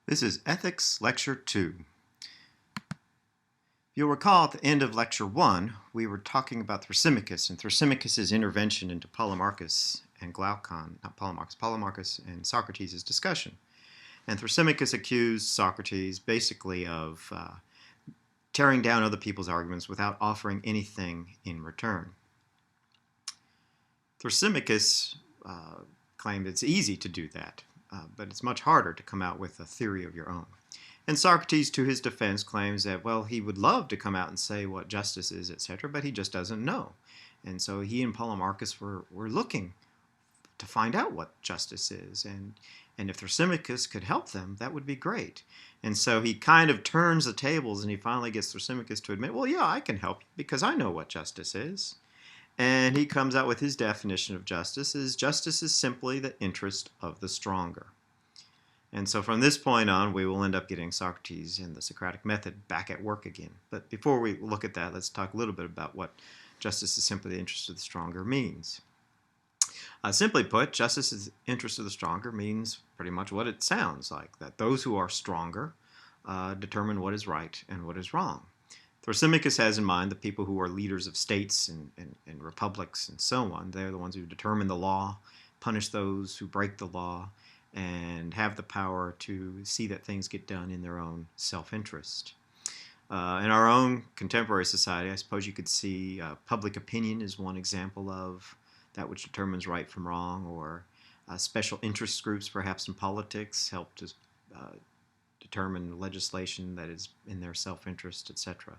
This is Ethics Lecture 2. You'll recall at the end of Lecture 1, we were talking about Thrasymachus and Thrasymachus' intervention into Polemarchus and Glaucon, not Polemarchus, Polemarchus and Socrates' discussion. And Thrasymachus accused Socrates basically of tearing down other people's arguments without offering anything in return. Thrasymachus claimed it's easy to do that, but it's much harder to come out with a theory of your own. And Socrates, to his defense, claims that, well, he would love to come out and say what justice is, etc., but he just doesn't know. And so he and Polemarchus were looking to find out what justice is. And if Thrasymachus could help them, that would be great. And so he kind of turns the tables, and he finally gets Thrasymachus to admit, well, yeah, I can help you because I know what justice is. And he comes out with his definition of justice is simply the interest of the stronger. And so from this point on, we will end up getting Socrates and the Socratic method back at work again. But before we look at that, let's talk a little bit about what justice is simply the interest of the stronger means. Simply put, justice is the interest of the stronger means pretty much what it sounds like, that those who are stronger determine what is right and what is wrong. Thrasymachus has in mind the people who are leaders of states and republics and so on. They're the ones who determine the law, punish those who break the law, and have the power to see that things get done in their own self-interest. In our own contemporary society, I suppose you could see public opinion is one example of that which determines right from wrong, or special interest groups, perhaps in politics, help to determine legislation that is in their self-interest, etc.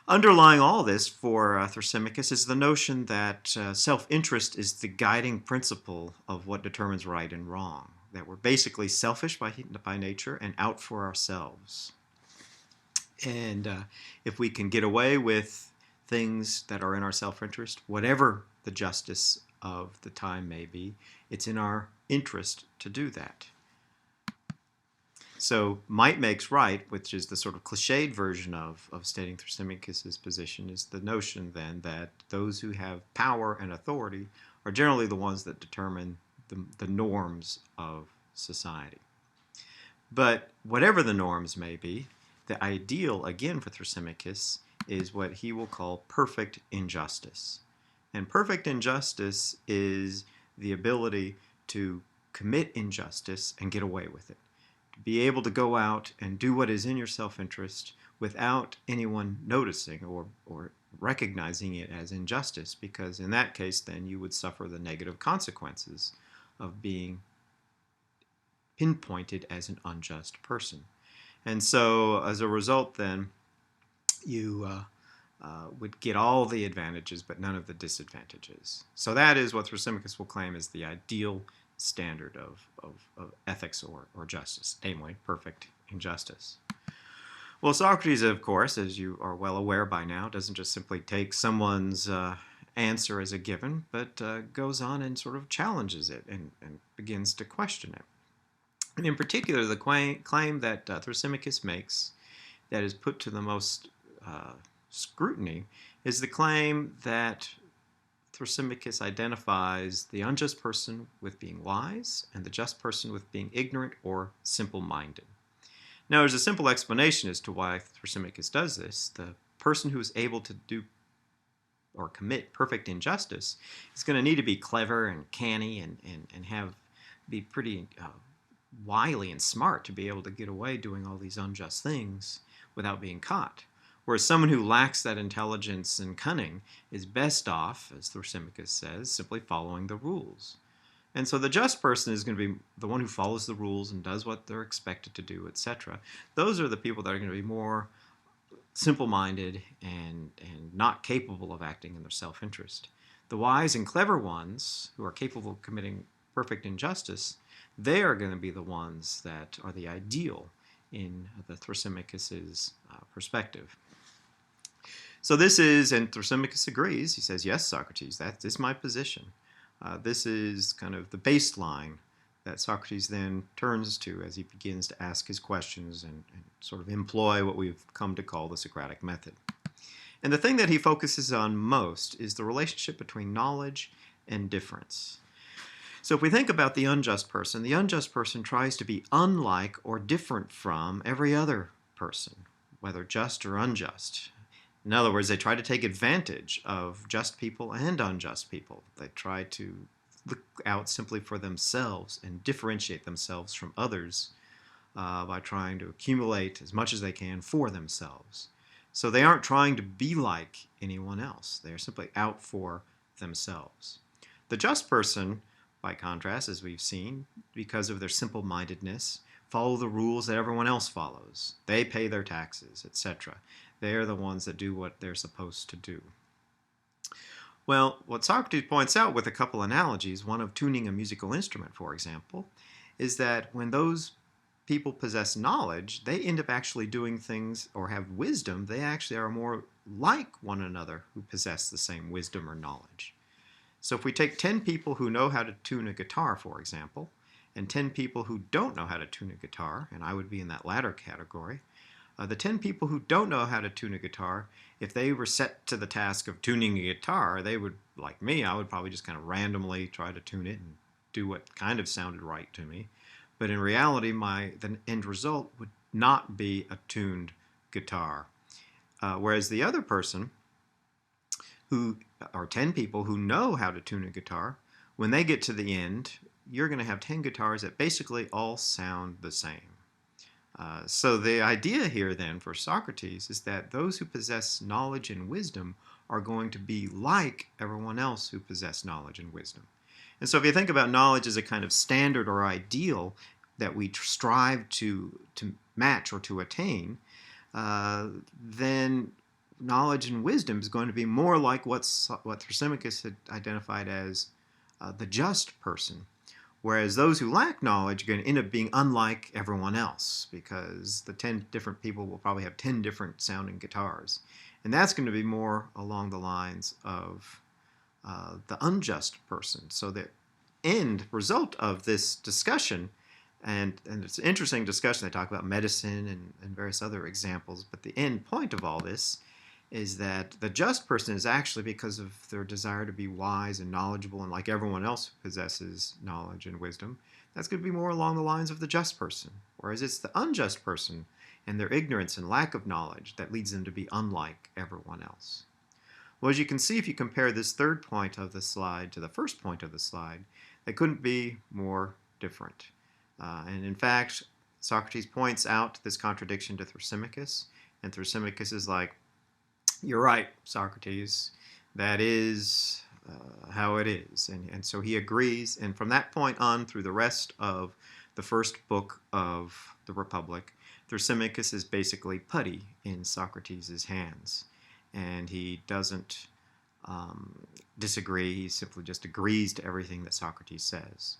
Underlying all this for Thrasymachus is the notion that self-interest is the guiding principle of what determines right and wrong, that we're basically selfish by nature and out for ourselves. And if we can get away with things that are in our self-interest, whatever the justice of the time may be, it's in our interest to do that. So might makes right, which is the sort of cliched version of stating Thrasymachus' position, is the notion then that those who have power and authority are generally the ones that determine the norms of society. But whatever the norms may be, the ideal, again, for Thrasymachus is what he will call perfect injustice. And perfect injustice is the ability to commit injustice and get away with it. Be able to go out and do what is in your self-interest without anyone noticing or recognizing it as injustice, because in that case then you would suffer the negative consequences of being pinpointed as an unjust person. And so as a result then you would get all the advantages but none of the disadvantages. So that is what Thrasymachus will claim is the ideal standard of ethics or justice, namely perfect injustice. Well, Socrates, of course, as you are well aware by now, doesn't just simply take someone's answer as a given, but goes on and sort of challenges it and begins to question it. And in particular, the claim that Thrasymachus makes that is put to the most scrutiny is the claim that Thrasymachus identifies the unjust person with being wise and the just person with being ignorant or simple-minded. Now, there's a simple explanation as to why Thrasymachus does this. The person who is able to do or commit perfect injustice is going to need to be clever and canny and be pretty wily and smart to be able to get away doing all these unjust things without being caught. Whereas someone who lacks that intelligence and cunning is best off, as Thrasymachus says, simply following the rules. And so the just person is going to be the one who follows the rules and does what they're expected to do, etc. Those are the people that are going to be more simple-minded and not capable of acting in their self-interest. The wise and clever ones, who are capable of committing perfect injustice, they are going to be the ones that are the ideal in the Thrasymachus' perspective. So this is, and Thrasymachus agrees, he says, yes, Socrates, that is my position. This is kind of the baseline that Socrates then turns to as he begins to ask his questions and sort of employ what we've come to call the Socratic method. And the thing that he focuses on most is the relationship between knowledge and difference. So if we think about the unjust person tries to be unlike or different from every other person, whether just or unjust. In other words, they try to take advantage of just people and unjust people. They try to look out simply for themselves and differentiate themselves from others by trying to accumulate as much as they can for themselves. So they aren't trying to be like anyone else. They are simply out for themselves. The just person, by contrast, as we've seen, because of their simple-mindedness, follow the rules that everyone else follows. They pay their taxes, etc. They are the ones that do what they're supposed to do. Well, what Socrates points out with a couple analogies, one of tuning a musical instrument, for example, is that when those people possess knowledge, they end up actually doing things or have wisdom. They actually are more like one another who possess the same wisdom or knowledge. So if we take 10 people who know how to tune a guitar, for example, and 10 people who don't know how to tune a guitar, and I would be in that latter category, the 10 people who don't know how to tune a guitar, if they were set to the task of tuning a guitar, they would, like me, I would probably just kind of randomly try to tune it and do what kind of sounded right to me. But in reality, the end result would not be a tuned guitar. Whereas the other person, or 10 people who know how to tune a guitar, when they get to the end, you're going to have 10 guitars that basically all sound the same. So the idea here then for Socrates is that those who possess knowledge and wisdom are going to be like everyone else who possess knowledge and wisdom. And so if you think about knowledge as a kind of standard or ideal that we strive to match or to attain, then knowledge and wisdom is going to be more like what Thrasymachus had identified as the just person. Whereas those who lack knowledge are going to end up being unlike everyone else, because the 10 different people will probably have 10 different sounding guitars. And that's going to be more along the lines of the unjust person. So the end result of this discussion, and it's an interesting discussion, they talk about medicine and various other examples, but the end point of all this is that the just person is actually because of their desire to be wise and knowledgeable and like everyone else who possesses knowledge and wisdom, that's going to be more along the lines of the just person. Whereas it's the unjust person and their ignorance and lack of knowledge that leads them to be unlike everyone else. Well, as you can see, if you compare this third point of the slide to the first point of the slide, they couldn't be more different. And in fact, Socrates points out this contradiction to Thrasymachus, and Thrasymachus is like, "You're right, Socrates, that is how it is." And so he agrees, and from that point on through the rest of the first book of the Republic, Thrasymachus is basically putty in Socrates' hands. And he doesn't disagree, he simply just agrees to everything that Socrates says.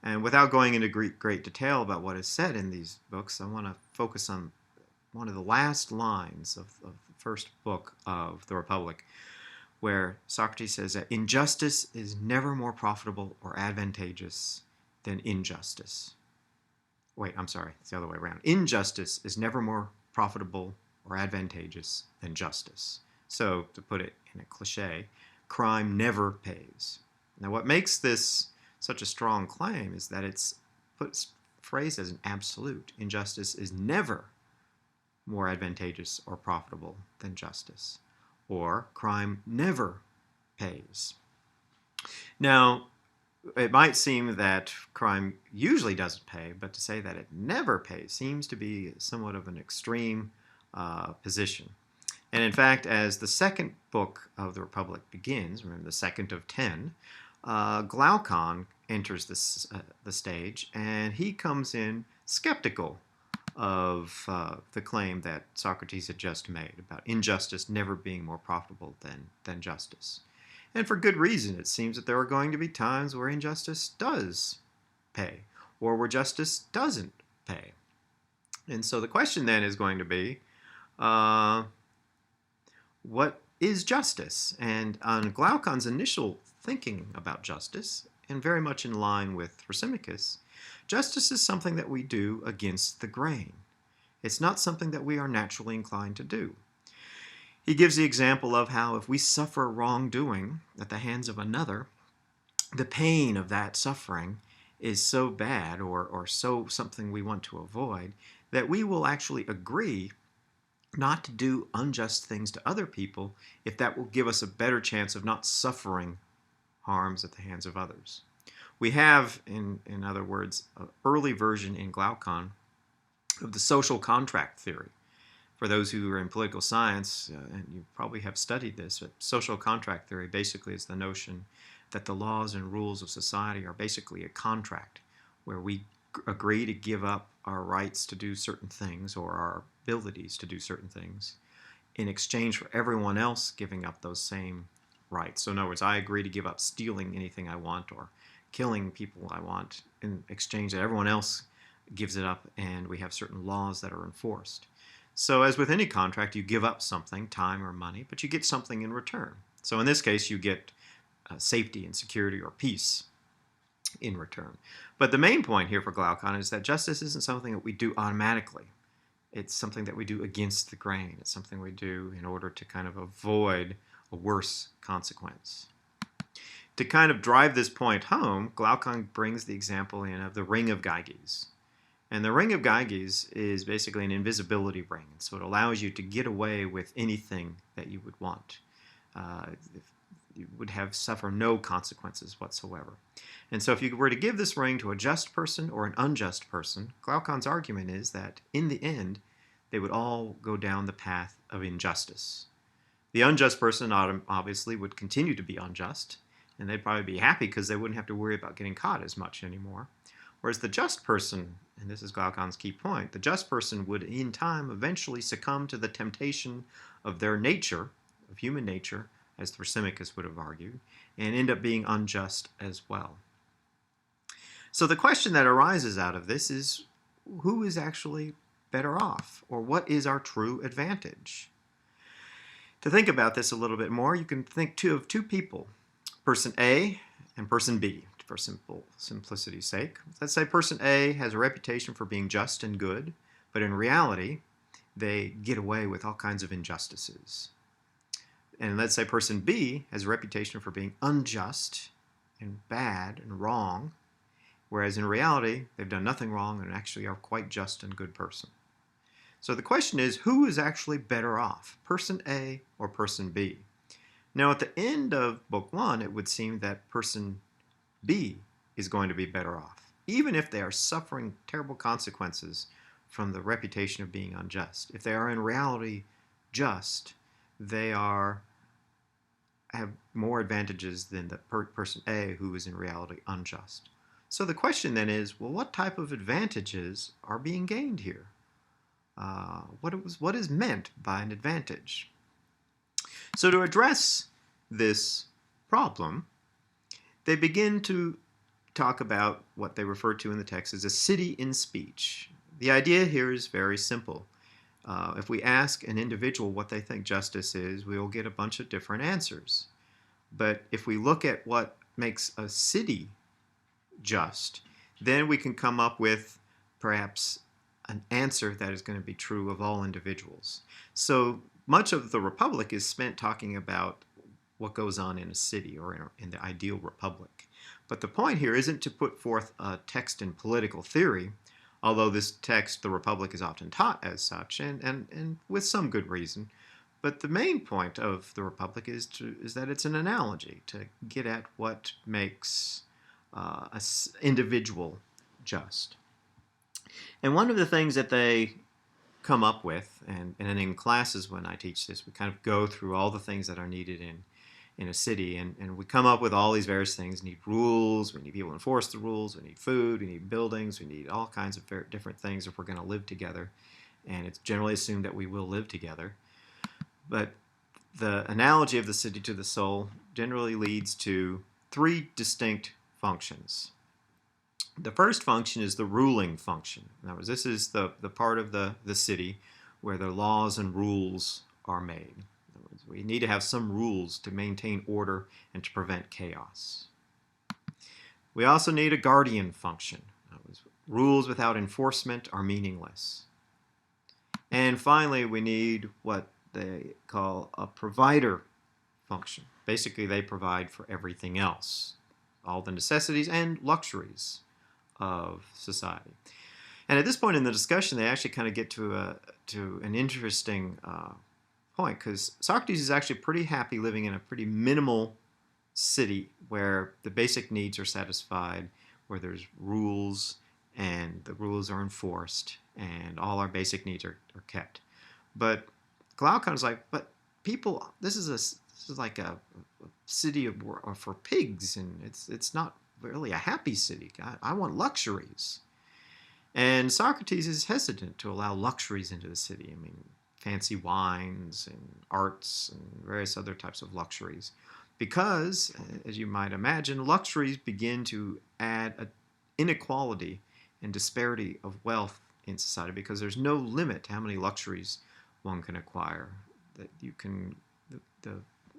And without going into great detail about what is said in these books, I want to focus on one of the last lines of the first book of the Republic, where Socrates says that injustice is never more profitable or advantageous than injustice. Wait, I'm sorry, it's the other way around. Injustice is never more profitable or advantageous than justice. So, to put it in a cliche, crime never pays. Now, what makes this such a strong claim is that it's phrased as an absolute. Injustice is never more advantageous or profitable than justice, or crime never pays. Now, it might seem that crime usually doesn't pay, but to say that it never pays seems to be somewhat of an extreme position. And in fact, as the second book of the Republic begins, remember the second of 10, Glaucon enters the stage, and he comes in skeptical of the claim that Socrates had just made about injustice never being more profitable than justice. And for good reason. It seems that there are going to be times where injustice does pay, or where justice doesn't pay. And so the question then is going to be, what is justice? And on Glaucon's initial thinking about justice, and very much in line with Thrasymachus, justice is something that we do against the grain. It's not something that we are naturally inclined to do. He gives the example of how if we suffer wrongdoing at the hands of another, the pain of that suffering is so bad, or so something we want to avoid, that we will actually agree not to do unjust things to other people if that will give us a better chance of not suffering harms at the hands of others. We have, in other words, an early version in Glaucon of the social contract theory. For those who are in political science, and you probably have studied this, but social contract theory basically is the notion that the laws and rules of society are basically a contract where we agree to give up our rights to do certain things, or our abilities to do certain things, in exchange for everyone else giving up those same rights. So in other words, I agree to give up stealing anything I want or killing people I want in exchange that everyone else gives it up, and we have certain laws that are enforced. So as with any contract, you give up something, time or money, but you get something in return. So in this case, you get safety and security or peace in return. But the main point here for Glaucon is that justice isn't something that we do automatically. It's something that we do against the grain. It's something we do in order to kind of avoid a worse consequence. To kind of drive this point home, Glaucon brings the example in of the ring of Gyges. And the ring of Gyges is basically an invisibility ring. So it allows you to get away with anything that you would want. You would suffer no consequences whatsoever. And so if you were to give this ring to a just person or an unjust person, Glaucon's argument is that in the end, they would all go down the path of injustice. The unjust person obviously would continue to be unjust, and they'd probably be happy because they wouldn't have to worry about getting caught as much anymore. Whereas the just person, and this is Glaucon's key point, the just person would in time eventually succumb to the temptation of their nature, of human nature, as Thrasymachus would have argued, and end up being unjust as well. So the question that arises out of this is, who is actually better off, or what is our true advantage? To think about this a little bit more, you can think of two people, person A and person B, for simplicity's sake. Let's say person A has a reputation for being just and good, but in reality, they get away with all kinds of injustices. And let's say person B has a reputation for being unjust and bad and wrong, whereas in reality, they've done nothing wrong and actually are quite just and good person. So the question is, who is actually better off, person A or person B? Now, at the end of Book 1, it would seem that person B is going to be better off, even if they are suffering terrible consequences from the reputation of being unjust. If they are in reality just, they have more advantages than the person A who is in reality unjust. So the question then is, well, what type of advantages are being gained here? What is meant by an advantage? So to address this problem, they begin to talk about what they refer to in the text as a city in speech. The idea here is very simple. If we ask an individual what they think justice is, we will get a bunch of different answers. But if we look at what makes a city just, then we can come up with perhaps an answer that is going to be true of all individuals. So much of the Republic is spent talking about what goes on in a city or in the ideal republic. But the point here isn't to put forth a text in political theory, although this text, the Republic, is often taught as such, and with some good reason. But the main point of the Republic is that it's an analogy to get at what makes an individual just. And one of the things that they come up with, and in classes when I teach this, we kind of go through all the things that are needed in a city, and we come up with all these various things. We need rules, we need people to enforce the rules, we need food, we need buildings, we need all kinds of different things if we're going to live together. And it's generally assumed that we will live together. But the analogy of the city to the soul generally leads to three distinct functions. The first function is the ruling function. In other words, this is the part of the city where the laws and rules are made. In other words, we need to have some rules to maintain order and to prevent chaos. We also need a guardian function. In other words, rules without enforcement are meaningless. And finally, we need what they call a provider function. Basically, they provide for everything else. all the necessities and luxuries of society. And at this point in the discussion, they actually kind of get to an interesting point, because Socrates is actually pretty happy living in a pretty minimal city where the basic needs are satisfied, where there's rules and the rules are enforced and all our basic needs are kept. But Glaucon's like, but people, this is like a city for pigs, and it's not really a happy city. I want luxuries. And Socrates is hesitant to allow luxuries into the city. I mean, fancy wines and arts and various other types of luxuries. Because, as you might imagine, luxuries begin to add an inequality and disparity of wealth in society, because there's no limit to how many luxuries one can acquire. That you can, the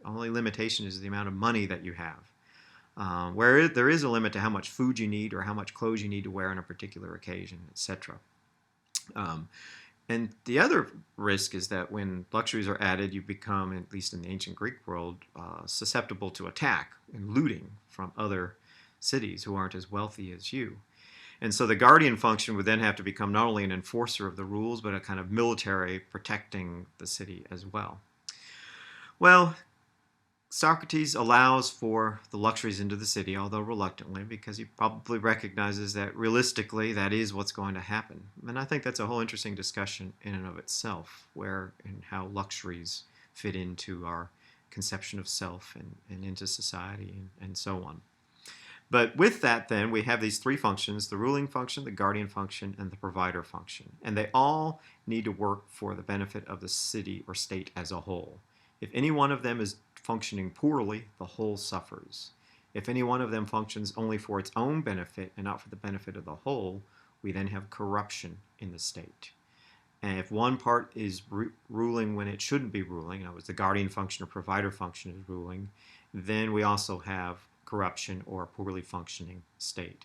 only limitation is the amount of money that you have. Where there is a limit to how much food you need or how much clothes you need to wear on a particular occasion, etc. And the other risk is that when luxuries are added, you become, at least in the ancient Greek world, susceptible to attack and looting from other cities who aren't as wealthy as you. And so the guardian function would then have to become not only an enforcer of the rules, but a kind of military protecting the city as well. Well, Socrates allows for the luxuries into the city, although reluctantly, because he probably recognizes that realistically that is what's going to happen. And I think that's a whole interesting discussion in and of itself, where and how luxuries fit into our conception of self and into society and so on. But with that, then, we have these three functions: the ruling function, the guardian function, and the provider function. And they all need to work for the benefit of the city or state as a whole. If any one of them is functioning poorly, the whole suffers. If any one of them functions only for its own benefit and not for the benefit of the whole, we then have corruption in the state. And if one part is ruling when it shouldn't be ruling, in other words, the guardian function or provider function is ruling, then we also have corruption or a poorly functioning state.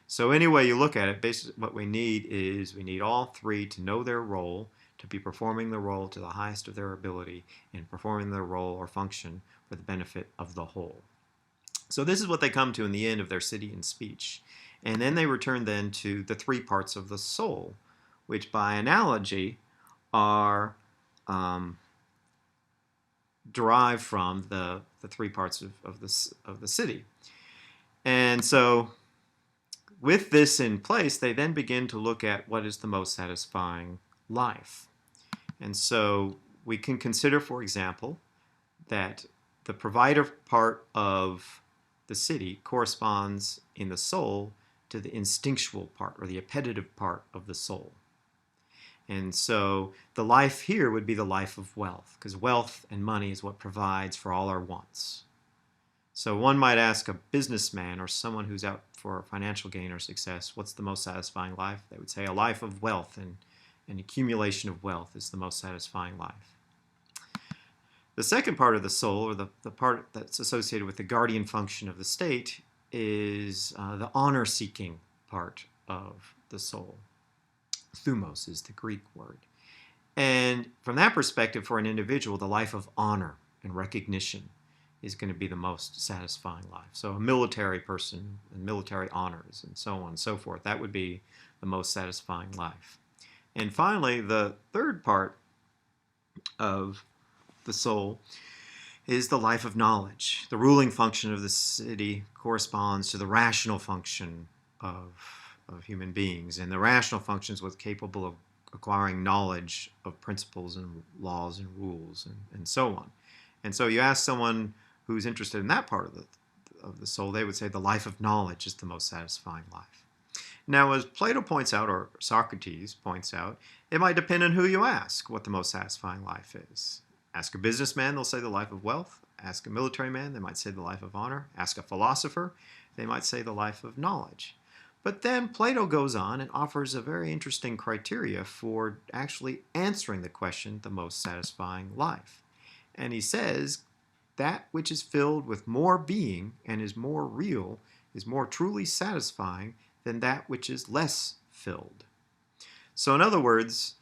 So any way you look at it, basically what we need all three to know their role, to be performing the role to the highest of their ability, and performing their role or function for the benefit of the whole. So this is what they come to in the end of their city and speech. And then they return then to the three parts of the soul, which by analogy are derived from the three parts of the city. And so with this in place, they then begin to look at what is the most satisfying life. And so we can consider, for example, that the provider part of the city corresponds in the soul to the instinctual part or the appetitive part of the soul. And so the life here would be the life of wealth, because wealth and money is what provides for all our wants. So one might ask a businessman or someone who's out for financial gain or success, what's the most satisfying life? They would say a life of wealth, and an accumulation of wealth is the most satisfying life. The second part of the soul, or the part that's associated with the guardian function of the state, is the honor-seeking part of the soul. Thumos is the Greek word. And from that perspective, for an individual, the life of honor and recognition is going to be the most satisfying life. So a military person and military honors and so on and so forth, that would be the most satisfying life. And finally, the third part of the soul is the life of knowledge. The ruling function of the city corresponds to the rational function of human beings, and the rational functions was capable of acquiring knowledge of principles and laws and rules and so on. And so you ask someone who's interested in that part of the soul, they would say the life of knowledge is the most satisfying life. Now, as Plato points out, or Socrates points out, it might depend on who you ask what the most satisfying life is. Ask a businessman, they'll say the life of wealth. Ask a military man, they might say the life of honor. Ask a philosopher, they might say the life of knowledge. But then Plato goes on and offers a very interesting criteria for actually answering the question, the most satisfying life. And he says, that which is filled with more being and is more real is more truly satisfying than that which is less filled. So in other words,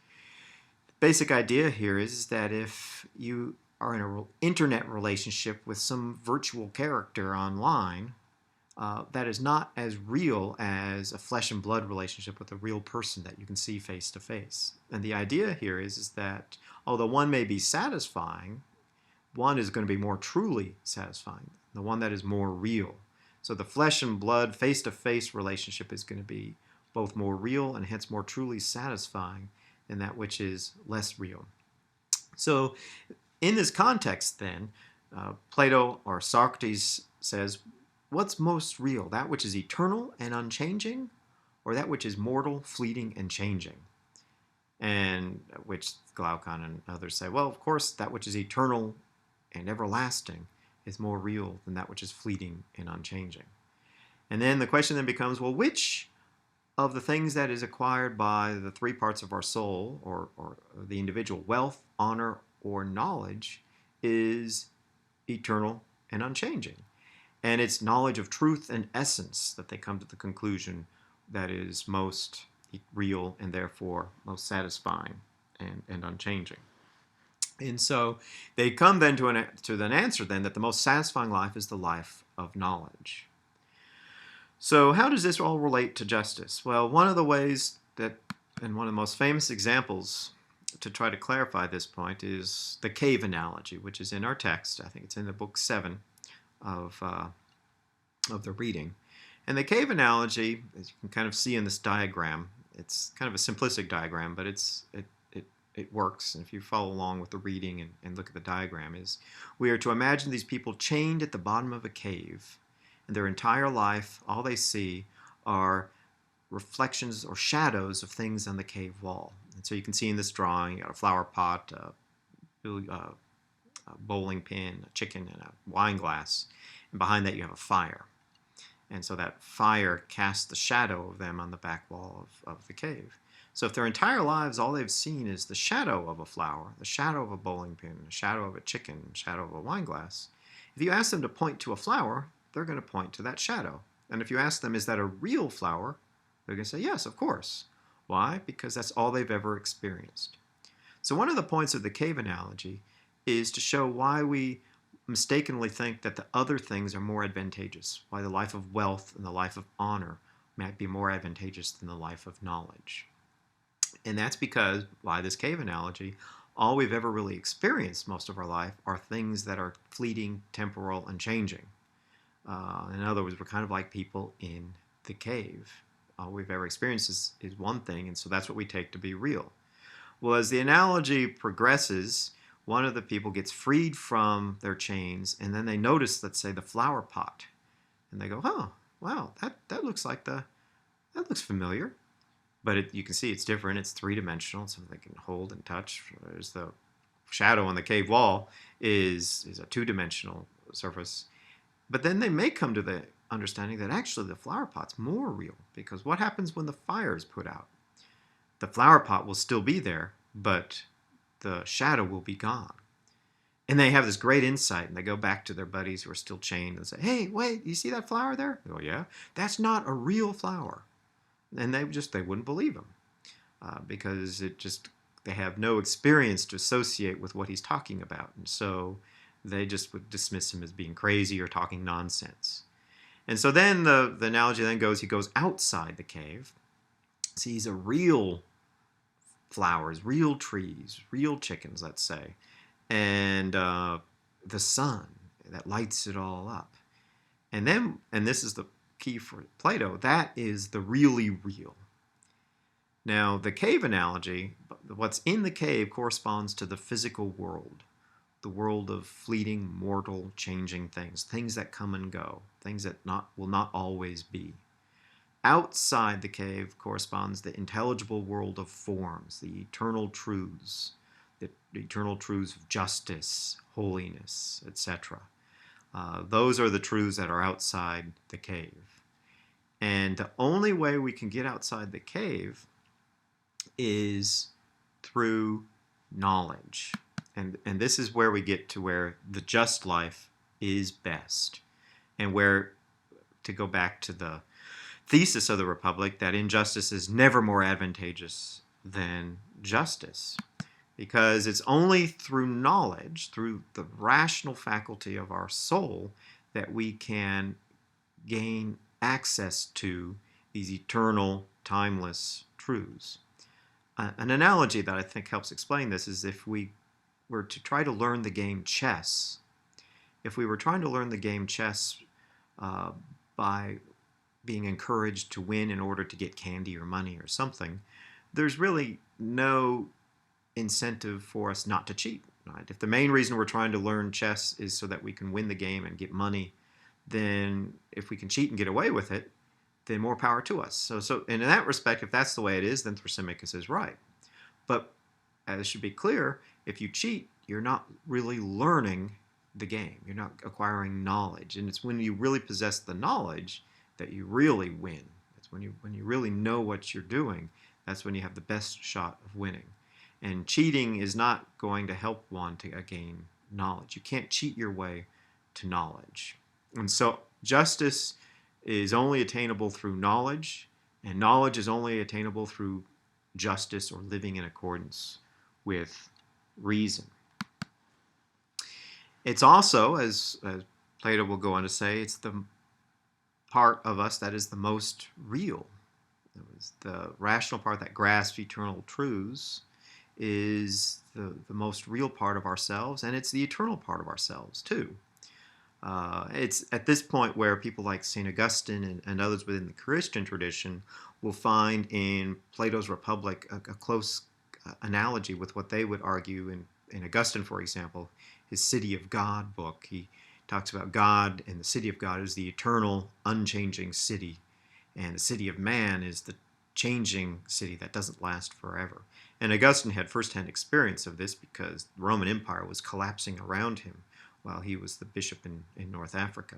the basic idea here is that if you are in an internet relationship with some virtual character online, that is not as real as a flesh and blood relationship with a real person that you can see face to face. And the idea here is that although one may be satisfying, one is going to be more truly satisfying, the one that is more real. So the flesh and blood face to face relationship is going to be both more real and hence more truly satisfying than that which is less real. So in this context, then, Plato or Socrates says, what's most real, that which is eternal and unchanging, or that which is mortal, fleeting, and changing? And which Glaucon and others say, well, of course, that which is eternal and everlasting is more real than that which is fleeting and unchanging. And then the question then becomes, well, which of the things that is acquired by the three parts of our soul, or the individual, wealth, honor, or knowledge, is eternal and unchanging? And it's knowledge of truth and essence that they come to the conclusion that is most real and therefore most satisfying and unchanging. And so they come then to an answer then that the most satisfying life is the life of knowledge. So how does this all relate to justice? Well, one of the ways that, and one of the most famous examples to try to clarify this point, is the cave analogy, which is in our text. I think it's in the book 7 of the reading. And the cave analogy, as you can kind of see in this diagram, it's kind of a simplistic diagram, but it works. And if you follow along with the reading and look at the diagram, is we are to imagine these people chained at the bottom of a cave, and their entire life, all they see are reflections or shadows of things on the cave wall. And so you can see in this drawing, you got a flower pot, a bowling pin, a chicken, and a wine glass. And behind that you have a fire. And so that fire casts the shadow of them on the back wall of the cave. So if their entire lives all they've seen is the shadow of a flower, the shadow of a bowling pin, the shadow of a chicken, the shadow of a wine glass, if you ask them to point to a flower, they're going to point to that shadow. And if you ask them, is that a real flower? They're going to say, yes, of course. Why? Because that's all they've ever experienced. So one of the points of the cave analogy is to show why we mistakenly think that the other things are more advantageous, why the life of wealth and the life of honor might be more advantageous than the life of knowledge. And that's because, by this cave analogy, all we've ever really experienced most of our life are things that are fleeting, temporal, and changing. In other words, we're kind of like people in the cave. All we've ever experienced is one thing, and so that's what we take to be real. Well, as the analogy progresses, one of the people gets freed from their chains, and then they notice, let's say, the flower pot. And they go, oh, wow, that looks like that looks familiar. But you can see it's different. It's three-dimensional, so they can hold and touch. There's the shadow on the cave wall is a two-dimensional surface. But then they may come to the understanding that actually the flower pot's more real, because what happens when the fire is put out? The flower pot will still be there, but the shadow will be gone. And they have this great insight, and they go back to their buddies who are still chained and say, hey, wait, you see that flower there? They go, yeah, that's not a real flower. And they wouldn't believe him because they have no experience to associate with what he's talking about. And so they just would dismiss him as being crazy or talking nonsense. And so then the analogy then goes, he goes outside the cave, sees a real flowers, real trees, real chickens, let's say, and the sun that lights it all up. And this is the key for Plato, that is the really real. Now, the cave analogy, what's in the cave corresponds to the physical world, the world of fleeting, mortal, changing things that come and go, things that will not always be. Outside the cave corresponds the intelligible world of forms, the eternal truths of justice, holiness, etc. Those are the truths that are outside the cave. And the only way we can get outside the cave is through knowledge. And this is where we get to where the just life is best. And where, to go back to the thesis of the Republic, that injustice is never more advantageous than justice. Because it's only through knowledge, through the rational faculty of our soul, that we can gain access to these eternal, timeless truths. An analogy that I think helps explain this is if we were to try to learn the game chess. If we were trying to learn the game chess uh, by being encouraged to win in order to get candy or money or something, there's really no incentive for us not to cheat. Right? If the main reason we're trying to learn chess is so that we can win the game and get money, then if we can cheat and get away with it, then more power to us. So in that respect, if that's the way it is, then Thrasymachus is right. But as it should be clear, if you cheat, you're not really learning the game. You're not acquiring knowledge. And it's when you really possess the knowledge that you really win. It's when you really know what you're doing, that's when you have the best shot of winning. And cheating is not going to help one to gain knowledge. You can't cheat your way to knowledge. And so justice is only attainable through knowledge, and knowledge is only attainable through justice or living in accordance with reason. It's also, as Plato will go on to say, it's the part of us that is the most real. The rational part that grasps eternal truths is the most real part of ourselves, and it's the eternal part of ourselves, too. It's at this point where people like St. Augustine and others within the Christian tradition will find in Plato's Republic a close analogy with what they would argue in Augustine, for example, his City of God book. He talks about God, and the city of God is the eternal, unchanging city, and the city of man is the changing city that doesn't last forever. And Augustine had firsthand experience of this because the Roman Empire was collapsing around him while he was the bishop in North Africa.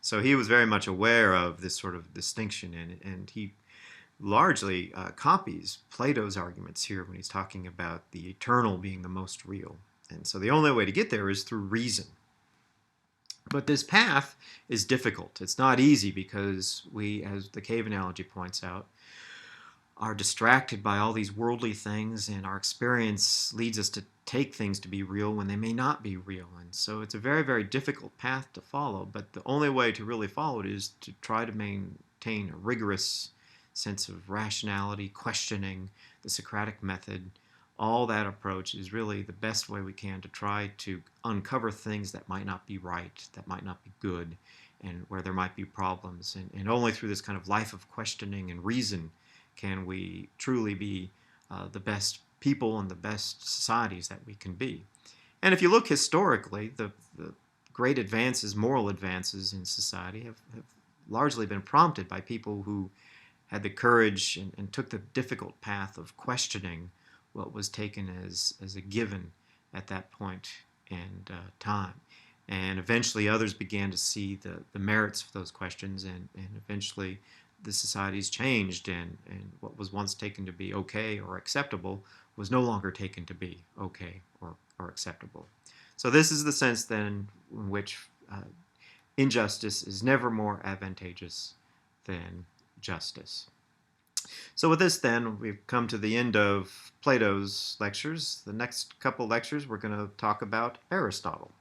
So he was very much aware of this sort of distinction, and he largely copies Plato's arguments here when he's talking about the eternal being the most real. And so the only way to get there is through reason. But this path is difficult. It's not easy because we, as the cave analogy points out, are distracted by all these worldly things, and our experience leads us to take things to be real when they may not be real. And so it's a very, very difficult path to follow, but the only way to really follow it is to try to maintain a rigorous sense of rationality, questioning, the Socratic method. All that approach is really the best way we can to try to uncover things that might not be right, that might not be good, and where there might be problems. And only through this kind of life of questioning and reason can we truly be the best people and the best societies that we can be. And if you look historically, the great advances, moral advances in society have largely been prompted by people who had the courage and took the difficult path of questioning what was taken as a given at that point in time. And eventually others began to see the merits of those questions, and eventually the societies changed, and what was once taken to be okay or acceptable was no longer taken to be okay or acceptable. So this is the sense then in which injustice is never more advantageous than justice. So with this then, we've come to the end of Plato's lectures. The next couple lectures we're going to talk about Aristotle.